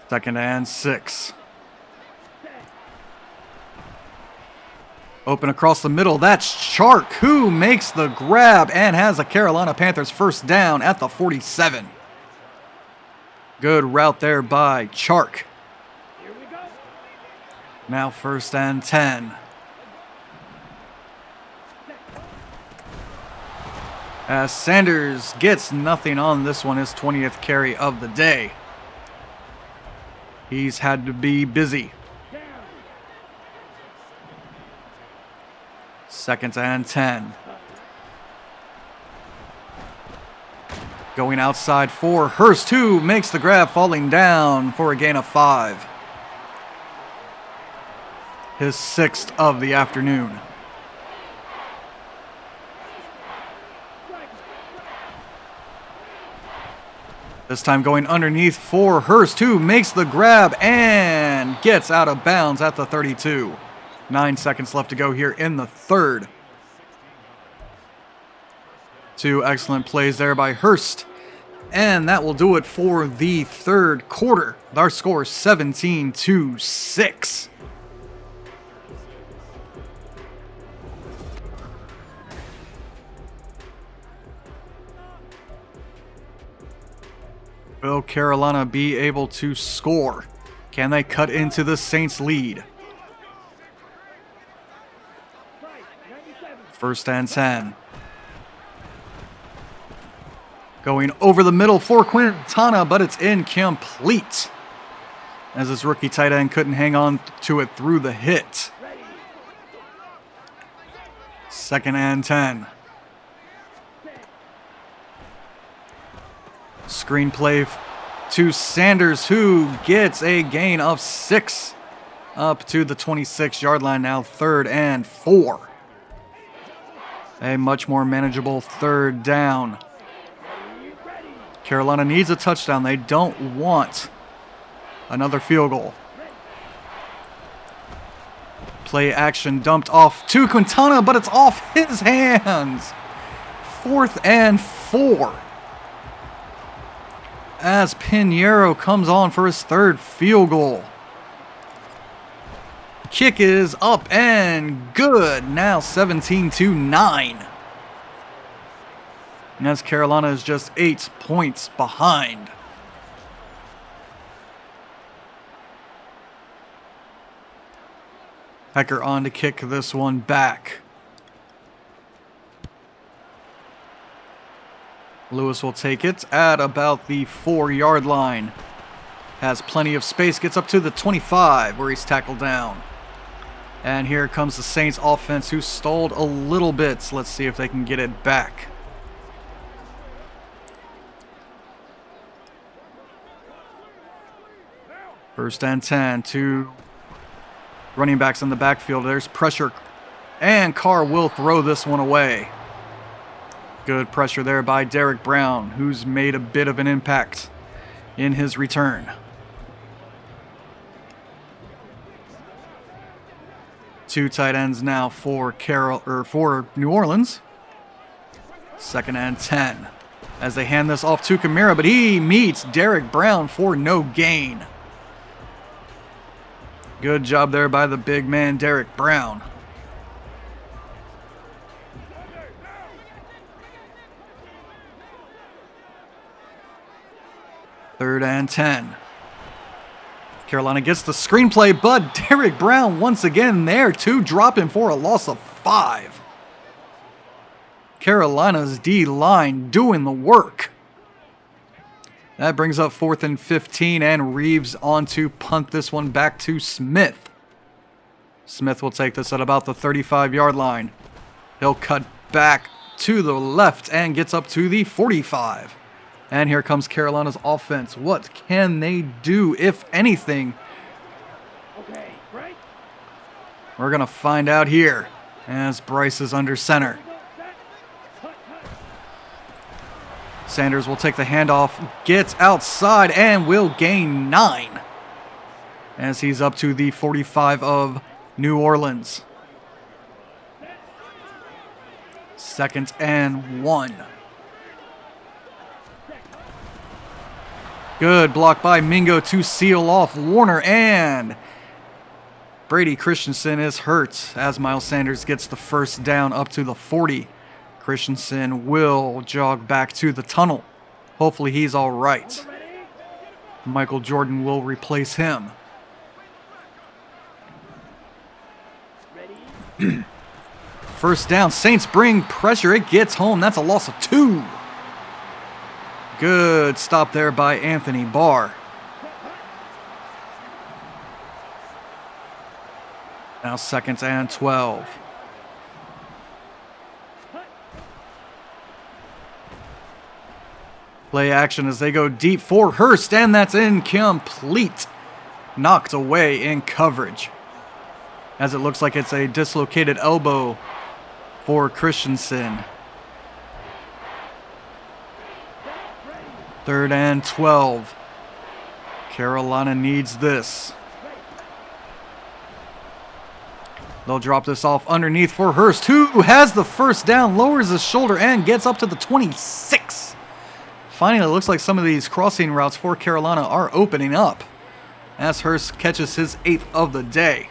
2nd and 6. Open across the middle. That's Chark, who makes the grab and has a Carolina Panthers 1st down at the 47. Good route there by Chark. Here we go. Now 1st and 10. As Sanders gets nothing on this one, his 20th carry of the day. He's had to be busy. Down. 2nd and 10. Going outside for Hurst, who makes the grab, falling down for a gain of 5. His 6th of the afternoon. This time going underneath for Hurst, who makes the grab and gets out of bounds at the 32. 9 seconds left to go here in the 3rd. 2 excellent plays there by Hurst And that will do it for the third quarter. Our score 17-6. Will Carolina be able to score? Can they cut into the Saints' lead? First and 10. Going over the middle for Quintana, but it's incomplete, as his rookie tight end couldn't hang on to it through the hit. Second and 10. Screen play to Sanders, who gets a gain of 6 up to the 26-yard line. Now 3rd and 4. A much more manageable 3rd down. Carolina needs a touchdown. They don't want another field goal. Play action dumped off to Quintana, but it's off his hands. 4th and 4. As Pinheiro comes on for his 3rd field goal. Kick is up and good. Now 17-9. And as Carolina is just 8 points behind. Hecker on to kick this one back. Lewis will take it at about the 4-yard line. Has plenty of space, gets up to the 25 where he's tackled down. And here comes the Saints offense, who stalled a little bit. Let's see if they can get it back. First and 10, 2 running backs in the backfield. There's pressure, and Carr will throw this one away. Good pressure there by Derek Brown, who's made a bit of an impact in his return. Two tight ends now for New Orleans. Second and 10 as they hand this off to Kamara, but he meets Derek Brown for no gain. Good job there by the big man, Derek Brown. Third and 10. Carolina gets the screenplay, but Derek Brown once again there to drop him for a loss of 5. Carolina's D-line doing the work. That brings up 4th and 15, and Reeves on to punt this one back to Smith. Smith will take this at about the 35-yard line. He'll cut back to the left and gets up to the 45. And here comes Carolina's offense. What can they do, if anything? Okay, right. We're going to find out here as Bryce is under center. Sanders will take the handoff, gets outside, and will gain 9 as he's up to the 45 of New Orleans. 2nd and 1. Good block by Mingo to seal off Warner, and Brady Christensen is hurt as Miles Sanders gets the first down up to the 40. Christensen will jog back to the tunnel. Hopefully he's all right. Michael Jordan will replace him. First down, Saints bring pressure. It gets home. That's a loss of 2. Good stop there by Anthony Barr. Now 2nd and 12. Play action as they go deep for Hurst, and that's incomplete. Knocked away in coverage, as it looks like it's a dislocated elbow for Christensen. 3rd and 12. Carolina needs this. They'll drop this off underneath for Hurst, who has the first down, lowers his shoulder, and gets up to the 26. Finally, it looks like some of these crossing routes for Carolina are opening up as Hurst catches his 8th of the day.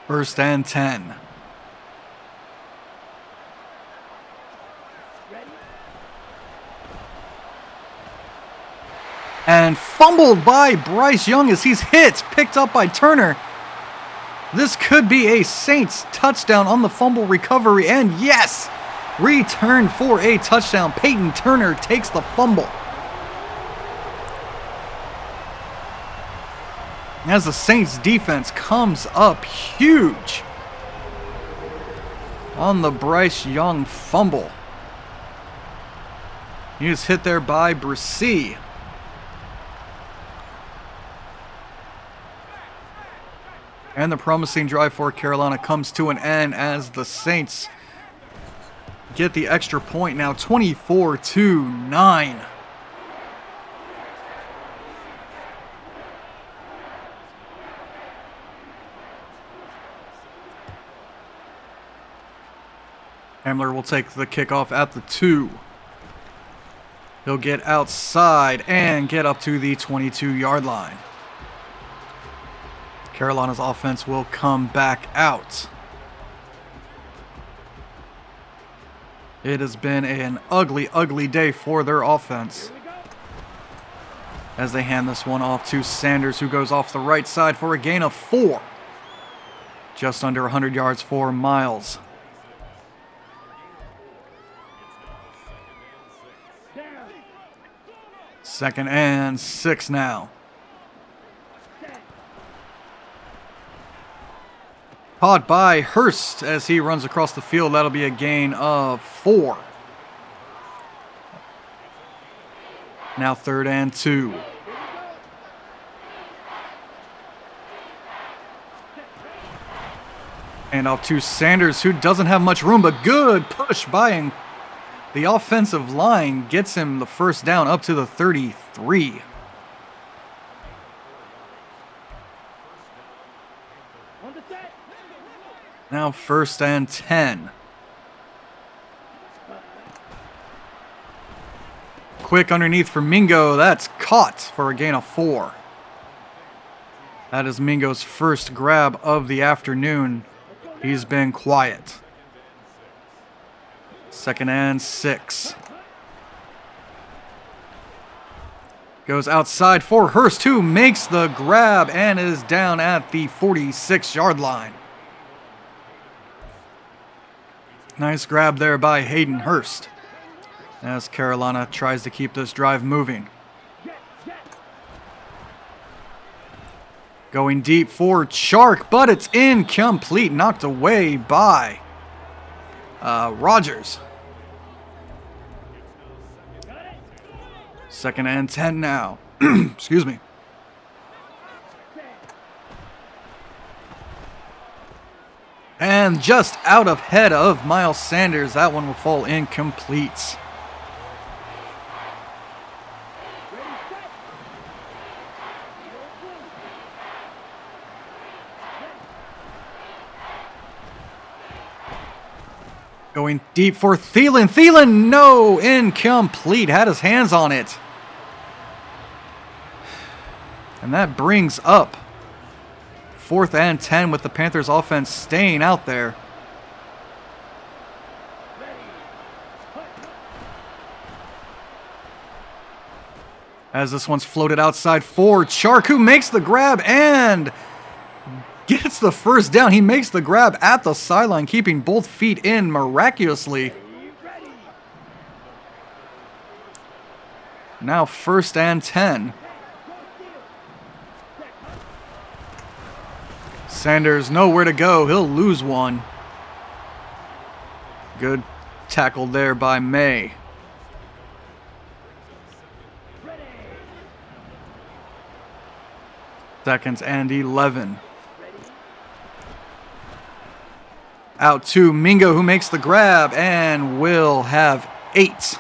First and 10. And fumbled by Bryce Young as he's hit, picked up by Turner. This could be a Saints touchdown on the fumble recovery, and yes, returned for a touchdown. Peyton Turner takes the fumble. As the Saints defense comes up huge on the Bryce Young fumble. He was hit there by Brissy. And the promising drive for Carolina comes to an end as the Saints get the extra point now, 24-9. Hamler will take the kickoff at the 2. He'll get outside and get up to the 22-yard line. Carolina's offense will come back out. It has been an ugly, ugly day for their offense as they hand this one off to Sanders, who goes off the right side for a gain of 4. Just under 100 yards for Miles. Second and 6 now. Caught by Hurst as he runs across the field. That'll be a gain of 4. Now third and 2. And off to Sanders, who doesn't have much room, but good push by the offensive line. Gets him the first down up to the 33. Now first and 10. Quick underneath for Mingo. That's caught for a gain of 4. That is Mingo's first grab of the afternoon. He's been quiet. Second and 6. Goes outside for Hurst, who makes the grab and is down at the 46-yard line. Nice grab there by Hayden Hurst as Carolina tries to keep this drive moving. Going deep for Chark, but it's incomplete. Knocked away by Rogers. Second and 10 now. Excuse me. And just out of head of Miles Sanders, that one will fall incomplete. Going deep for Thielen. Thielen, no, incomplete. Had his hands on it. And that brings up 4th and 10 with the Panthers offense staying out there. As this one's floated outside for Chark, who makes the grab and gets the first down. He makes the grab at the sideline, keeping both feet in miraculously. Now 1st and 10. Sanders nowhere to go. He'll lose one. Good tackle there by May. Seconds and 11. Out to Mingo, who makes the grab and will have 8.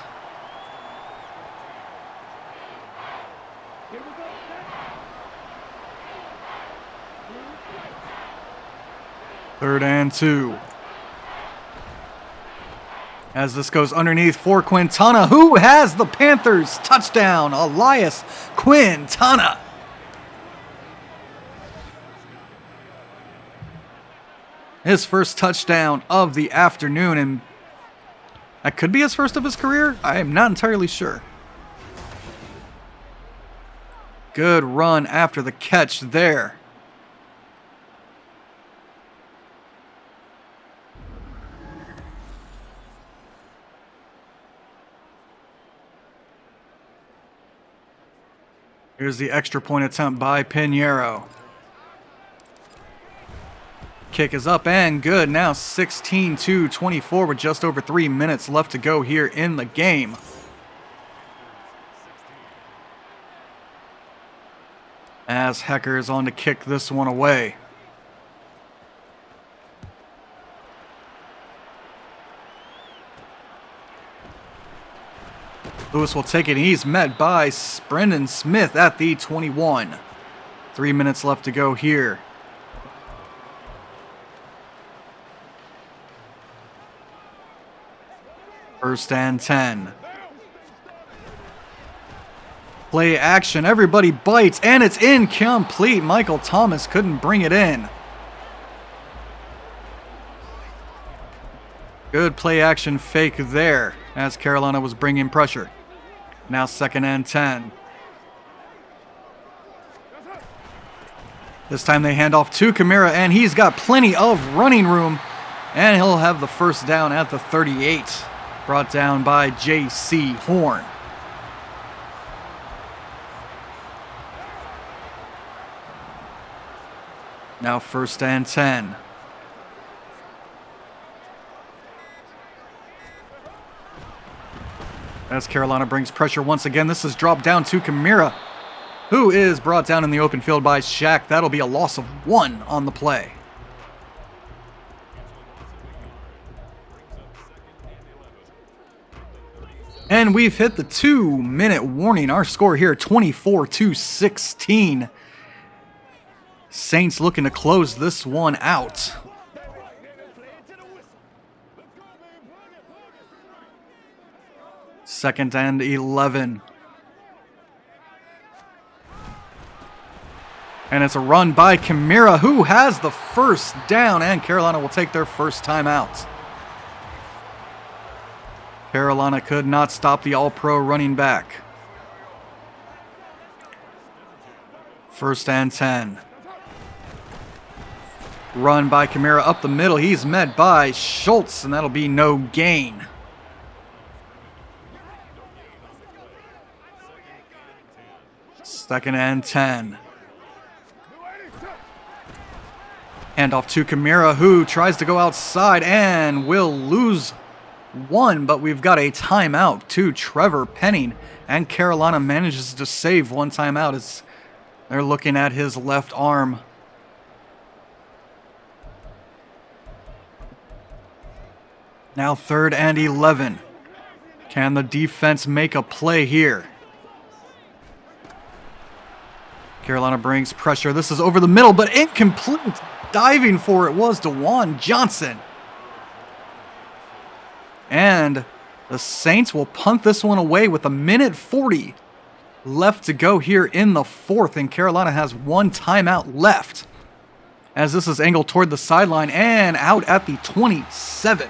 3rd and 2. As this goes underneath for Quintana, who has the Panthers touchdown. Elias Quintana. His first touchdown of the afternoon, and that could be his first of his career. I am not entirely sure. Good run after the catch there. Here's the extra point attempt by Pinheiro. Kick is up and good. Now 16-24 with just over 3 minutes left to go here in the game. As Hecker is on to kick this one away. Lewis will take it. He's met by Brendan Smith at the 21. 3 minutes left to go here. First and 10. Play action. Everybody bites, and it's incomplete. Michael Thomas couldn't bring it in. Good play action fake there as Carolina was bringing pressure. Now 2nd and 10. This time they hand off to Kamara, and he's got plenty of running room, and he'll have the first down at the 38. Brought down by J.C. Horn. Now 1st and 10. As Carolina brings pressure once again, this is dropped down to Kamara, who is brought down in the open field by Shaq. That'll be a loss of 1 on the play. And we've hit the 2-minute warning. Our score here, 24-16. Saints looking to close this one out. Second and 11. And it's a run by Kamara, who has the first down, and Carolina will take their first timeout. Carolina could not stop the All-Pro running back. 1st and 10. Run by Kamara up the middle. He's met by Schultz, and that'll be no gain. Second and 10. Hand off to Kamara, who tries to go outside and will lose 1, but we've got a timeout to Trevor Penning, and Carolina manages to save 1 timeout as they're looking at his left arm. Now 3rd and 11. Can the defense make a play here? Carolina brings pressure. This is over the middle, but incomplete. Diving for it was DeJuan Johnson. And the Saints will punt this one away with 1:40 left to go here in the 4th, and Carolina has 1 timeout left. As this is angled toward the sideline and out at the 27.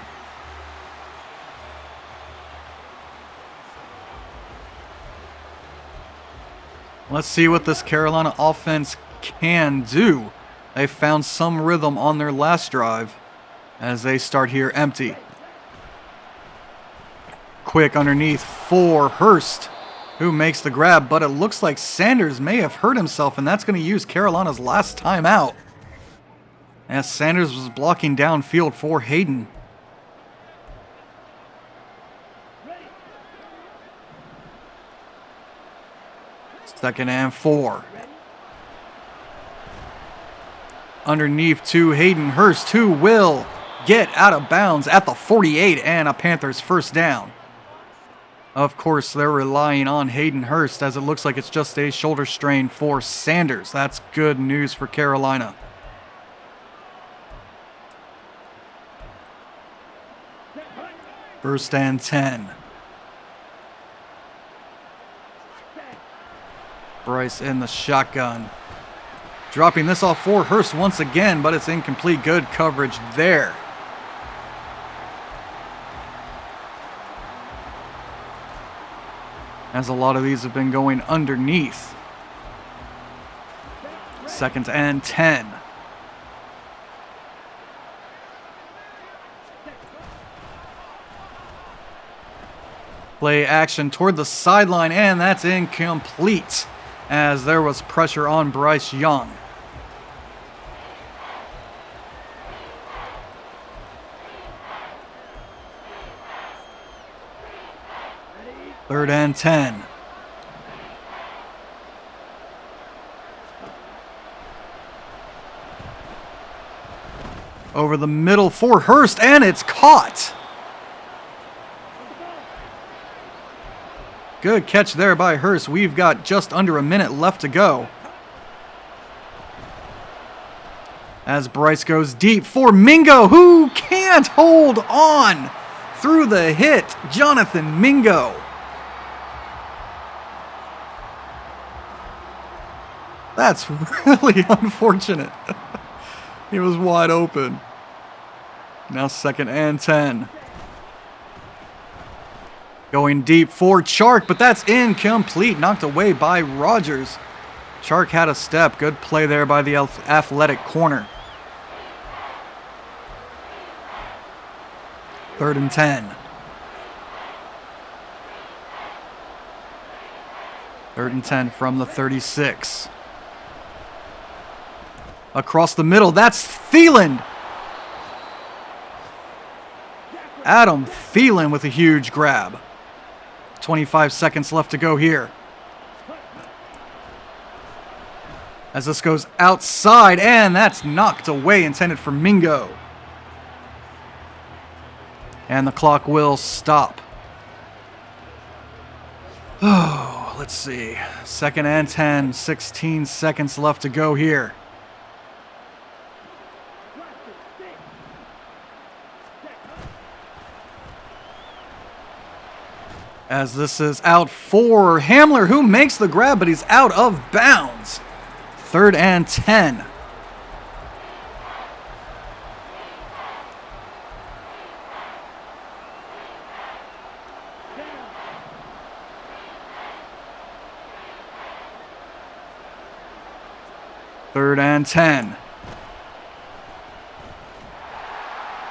Let's see what this Carolina offense can do. They found some rhythm on their last drive as they start here empty. Quick underneath for Hurst, who makes the grab, but it looks like Sanders may have hurt himself, and that's going to use Carolina's last time out, as Sanders was blocking downfield for Hayden. Second and 4. Underneath to Hayden Hurst, who will get out of bounds at the 48, and a Panthers first down. Of course, they're relying on Hayden Hurst, as it looks like it's just a shoulder strain for Sanders. That's good news for Carolina. First and 10. Bryce in the shotgun. Dropping this off for Hurst once again, but it's incomplete. Good coverage there. As a lot of these have been going underneath. Second and 10. Play action toward the sideline, and that's incomplete as there was pressure on Bryce Young. Third and 10. Over the middle for Hurst, and it's caught. Good catch there by Hurst. We've got just under a minute left to go. As Bryce goes deep for Mingo, who can't hold on through the hit. Jonathan Mingo. That's really unfortunate. He was wide open. Now second and 10. Going deep for Chark, but that's incomplete. Knocked away by Rogers. Chark had a step. Good play there by the athletic corner. Third and 10. Third and 10 from the 36. Across the middle, that's Thielen. Adam Thielen with a huge grab. 25 seconds left to go here. As this goes outside, and that's knocked away, intended for Mingo. And the clock will stop. Oh, let's see. Second and 10, 16 seconds left to go here. As this is out for Hamler, who makes the grab, but he's out of bounds. Third and 10. Third and 10.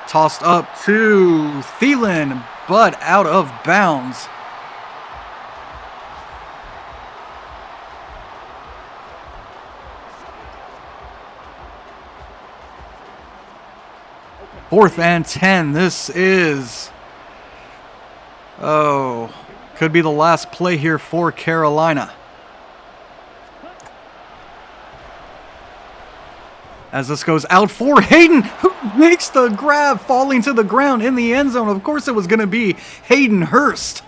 Tossed up to Thielen, but out of bounds. Fourth and 10. This is... oh, could be the last play here for Carolina. As this goes out for Hayden, who makes the grab, falling to the ground in the end zone. Of course it was going to be Hayden Hurst.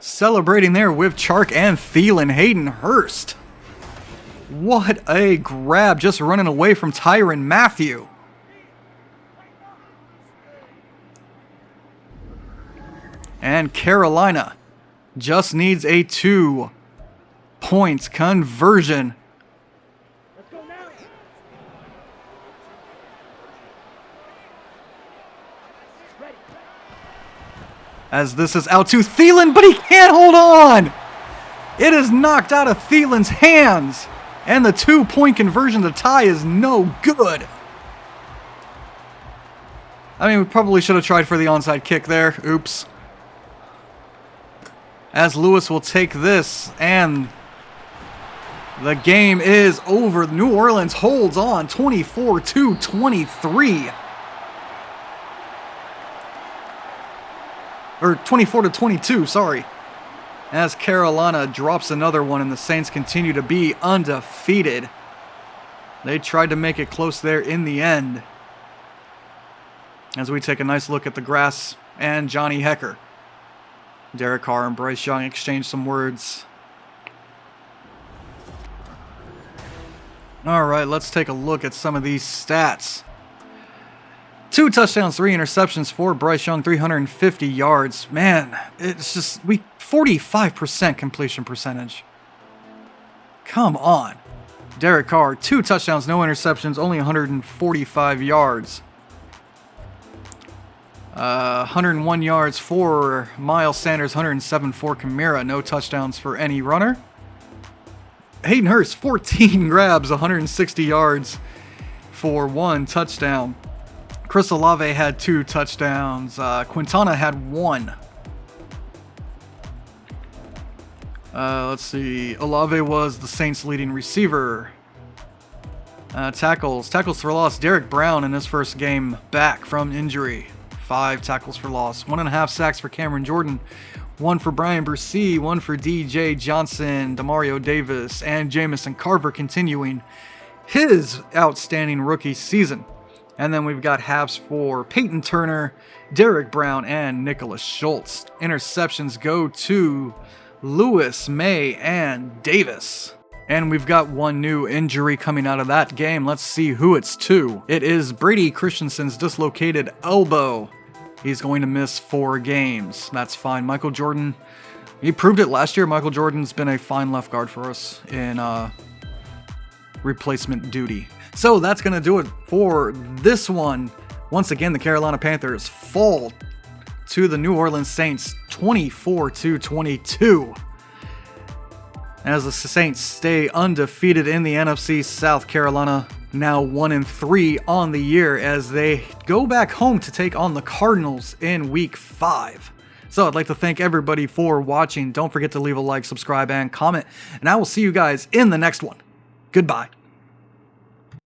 Celebrating there with Chark and Thielen, Hayden Hurst. What a grab, just running away from Tyrann Mathieu. And Carolina just needs a 2-point conversion. Let's go now. Ready. As this is out to Thielen, but he can't hold on. It is knocked out of Thielen's hands. And the 2-point conversion to tie is no good. I mean, we probably should have tried for the onside kick there. Oops. As Lewis will take this, and the game is over. New Orleans holds on 24-23. Or 24-22, sorry. As Carolina drops another one and the Saints continue to be undefeated. They tried to make it close there in the end. As we take a nice look at the grass and Johnny Hekker. Derek Carr and Bryce Young exchange some words. All right, let's take a look at some of these stats. 2 touchdowns, 3 interceptions for Bryce Young, 350 yards. Man, it's just 45% completion percentage. Come on. Derek Carr, 2 touchdowns, no interceptions, only 145 yards. 101 yards for Miles Sanders, 107 for Kamara. No touchdowns for any runner. Hayden Hurst, 14 grabs, 160 yards for 1 touchdown. Chris Olave had 2 touchdowns. Quintana had 1. Let's see. Olave was the Saints' leading receiver. Tackles for loss. Derek Brown in his first game back from injury. 5 tackles for loss. 1.5 sacks for Cameron Jordan. 1 for Brian Bresee. 1 for DJ Johnson, Demario Davis, and Jamison Carver continuing his outstanding rookie season. And then we've got halves for Peyton Turner, Derek Brown, and Nicholas Schultz. Interceptions go to Lewis, May, and Davis. And we've got 1 new injury coming out of that game. Let's see who it's to. It is Brady Christensen's dislocated elbow. He's going to miss 4 games. That's fine. Michael Jordan, he proved it last year. Michael Jordan's been a fine left guard for us in replacement duty. So that's going to do it for this one. Once again, the Carolina Panthers fall to the New Orleans Saints 24-22. As the Saints stay undefeated in the NFC South, Carolina now 1-3 on the year as they go back home to take on the Cardinals in Week 5. So I'd like to thank everybody for watching. Don't forget to leave a like, subscribe, and comment. And I will see you guys in the next one. Goodbye.